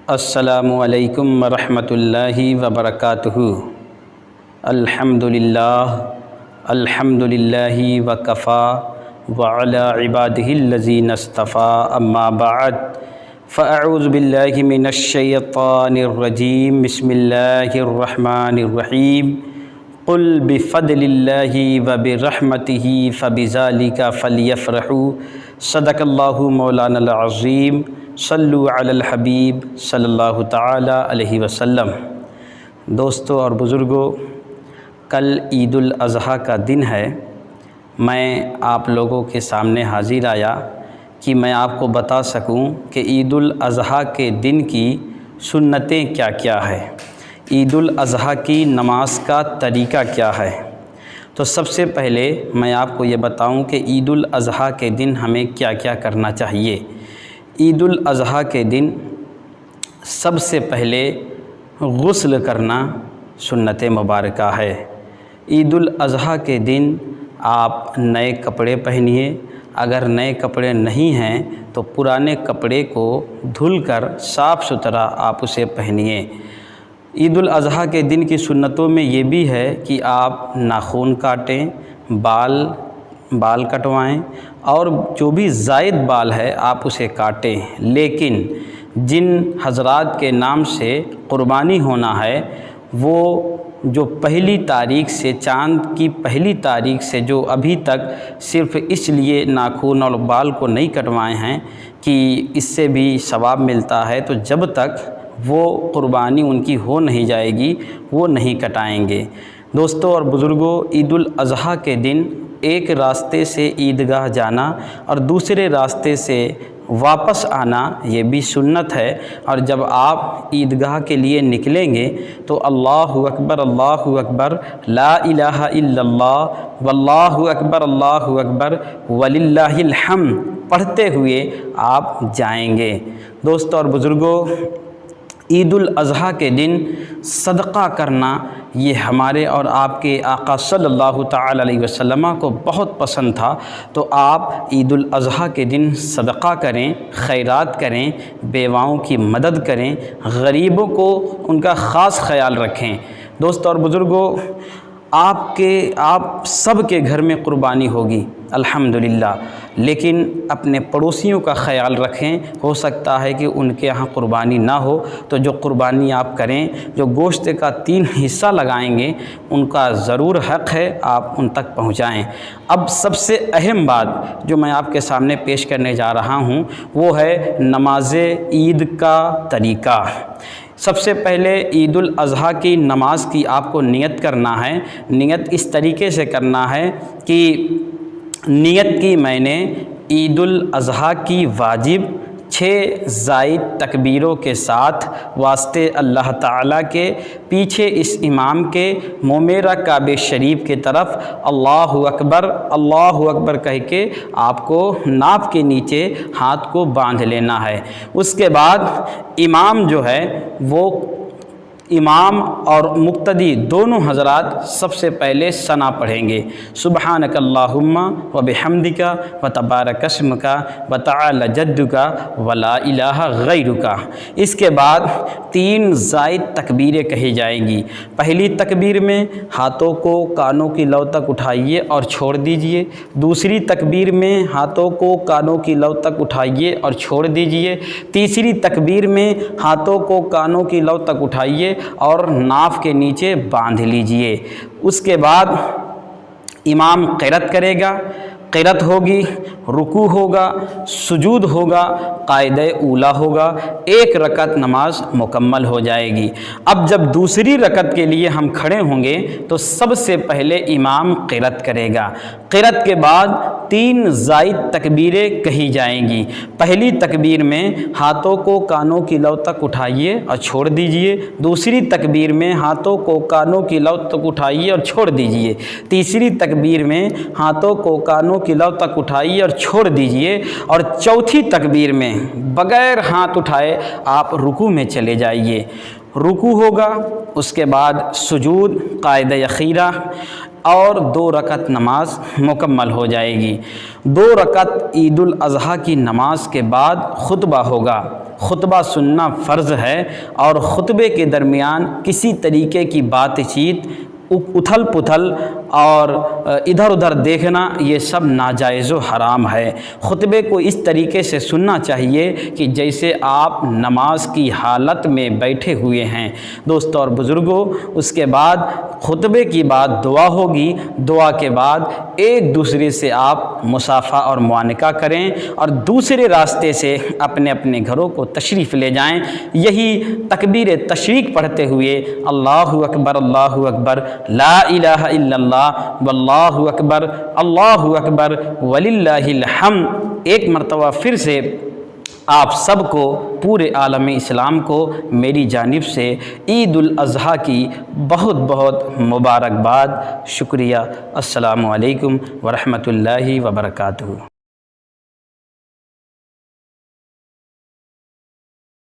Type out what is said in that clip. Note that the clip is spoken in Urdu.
السلام علیکم ورحمۃ اللہ وبرکاتہ۔ الحمدللہ وکفا وعلی عبادہ الذین اصطفیٰ، اما بعد فاعوذ باللہ من الشیطان الرجیم، بسم اللہ الرحمن الرحیم۔ قل بفضل اللہ وبرحمتہ فبذلک فلیفرحوا، صدق اللہ مولانا العظیم۔ صلو علی الحبیب صلی اللہ تعالی علیہ وسلم۔ دوستو اور بزرگوں، کل عید الاضحیٰ کا دن ہے۔ میں آپ لوگوں کے سامنے حاضر آیا کہ میں آپ کو بتا سکوں کہ عید الاضحیٰ کے دن کی سنتیں کیا کیا ہے، عید الاضحیٰ کی نماز کا طریقہ کیا ہے۔ تو سب سے پہلے میں آپ کو یہ بتاؤں کہ عید الاضحیٰ کے دن ہمیں کیا کیا کرنا چاہیے۔ عید الاضحیٰ کے دن سب سے پہلے غسل کرنا سنت مبارکہ ہے۔ عید الاضحیٰ کے دن آپ نئے کپڑے پہنیے، اگر نئے کپڑے نہیں ہیں تو پرانے کپڑے کو دھل کر صاف ستھرا آپ اسے پہنیے۔ عید الاضحیٰ کے دن کی سنتوں میں یہ بھی ہے کہ آپ ناخن کاٹیں، بال کٹوائیں، اور جو بھی زائد بال ہے آپ اسے کاٹیں، لیکن جن حضرات کے نام سے قربانی ہونا ہے وہ جو پہلی تاریخ سے، چاند کی پہلی تاریخ سے جو ابھی تک صرف اس لیے ناخن اور بال کو نہیں کٹوائے ہیں کہ اس سے بھی ثواب ملتا ہے، تو جب تک وہ قربانی ان کی ہو نہیں جائے گی وہ نہیں کٹائیں گے۔ دوستو اور بزرگوں، عید الاضحیٰ کے دن ایک راستے سے عیدگاہ جانا اور دوسرے راستے سے واپس آنا یہ بھی سنت ہے، اور جب آپ عیدگاہ کے لیے نکلیں گے تو اللہ اکبر لا الہ الا اللہ واللہ اکبر وللہ الحمد پڑھتے ہوئے آپ جائیں گے۔ دوستو اور بزرگوں، عید الاضحیٰ کے دن صدقہ کرنا یہ ہمارے اور آپ کے آقا صلی اللہ تعالی علیہ وسلم کو بہت پسند تھا، تو آپ عید الاضحیٰ کے دن صدقہ کریں، خیرات کریں، بیواؤں کی مدد کریں، غریبوں کو ان کا خاص خیال رکھیں۔ دوستو اور بزرگوں، آپ سب کے گھر میں قربانی ہوگی الحمدللہ، لیکن اپنے پڑوسیوں کا خیال رکھیں، ہو سکتا ہے کہ ان کے یہاں قربانی نہ ہو، تو جو قربانی آپ کریں، جو گوشت کا 3 حصہ لگائیں گے، ان کا ضرور حق ہے آپ ان تک پہنچائیں۔ اب سب سے اہم بات جو میں آپ کے سامنے پیش کرنے جا رہا ہوں وہ ہے نماز عید کا طریقہ۔ سب سے پہلے عید الاضحیٰ کی نماز کی آپ کو نیت کرنا ہے۔ نیت اس طریقے سے کرنا ہے کہ نیت کی میں نے عید الاضحیٰ کی واجب 6 زائد تکبیروں کے ساتھ واسطے اللہ تعالیٰ کے، پیچھے اس امام کے منہ میرا کعبہ شریف کی طرف اللہ اکبر کہہ کے آپ کو ناف کے نیچے ہاتھ کو باندھ لینا ہے۔ اس کے بعد امام جو ہے وہ امام اور مقتدی دونوں حضرات سب سے پہلے ثنا پڑھیں گے، سبحانک اللہم وبحمدک وتبارک اسمک وتعالی جدک ولا الہ غیرک۔ اس کے بعد 3 زائد تکبیریں کہی جائیں گی۔ پہلی تکبیر میں ہاتھوں کو کانوں کی لو تک اٹھائیے اور چھوڑ دیجئے، دوسری تکبیر میں ہاتھوں کو کانوں کی لو تک اٹھائیے اور چھوڑ دیجئے، تیسری تکبیر میں ہاتھوں کو کانوں کی لو تک اٹھائیے اور ناف کے نیچے باندھ لیجئے۔ اس کے بعد امام قرات کرے گا، قرات ہوگی، رکوع ہوگا، سجود ہوگا، قاعدہ اولا ہوگا، 1 رکعت نماز مکمل ہو جائے گی۔ اب جب دوسری رکعت کے لیے ہم کھڑے ہوں گے تو سب سے پہلے امام قرات کرے گا، قرات کے بعد 3 زائد تکبیریں کہی جائیں گی۔ پہلی تکبیر میں ہاتھوں کو کانوں کی لو تک اٹھائیے اور چھوڑ دیجئے، دوسری تکبیر میں ہاتھوں کو کانوں کی لو تک اٹھائیے اور چھوڑ دیجئے، تیسری تکبیر میں ہاتھوں کو کانوں کی لو تک اٹھائیے اور چھوڑ دیجئے، اور چوتھی تکبیر میں بغیر ہاتھ اٹھائے آپ رکوع میں چلے جائیے۔ رکوع ہوگا، اس کے بعد سجود، قاعدہ اخیرہ، اور 2 رکعت نماز مکمل ہو جائے گی۔ 2 رکعت عید الاضحیٰ کی نماز کے بعد خطبہ ہوگا۔ خطبہ سننا فرض ہے، اور خطبے کے درمیان کسی طریقے کی بات چیت، اتھل پتھل اور ادھر ادھر دیکھنا یہ سب ناجائز و حرام ہے۔ خطبے کو اس طریقے سے سننا چاہیے کہ جیسے آپ نماز کی حالت میں بیٹھے ہوئے ہیں۔ دوستو اور بزرگوں، اس کے بعد خطبے کی بعد دعا ہوگی، دعا کے بعد ایک دوسرے سے آپ مصافحہ اور معانقہ کریں اور دوسرے راستے سے اپنے اپنے گھروں کو تشریف لے جائیں۔ یہی تکبیر تشریق پڑھتے ہوئے اللہ اکبر لا الہ الا اللہ واللہ اکبر وللہ الحمد ایک مرتبہ پھر سے آپ سب کو، پورے عالم اسلام کو میری جانب سے عید الاضحیٰ کی بہت بہت مبارکباد۔ شکریہ۔ السلام علیکم ورحمۃ اللہ وبرکاتہ۔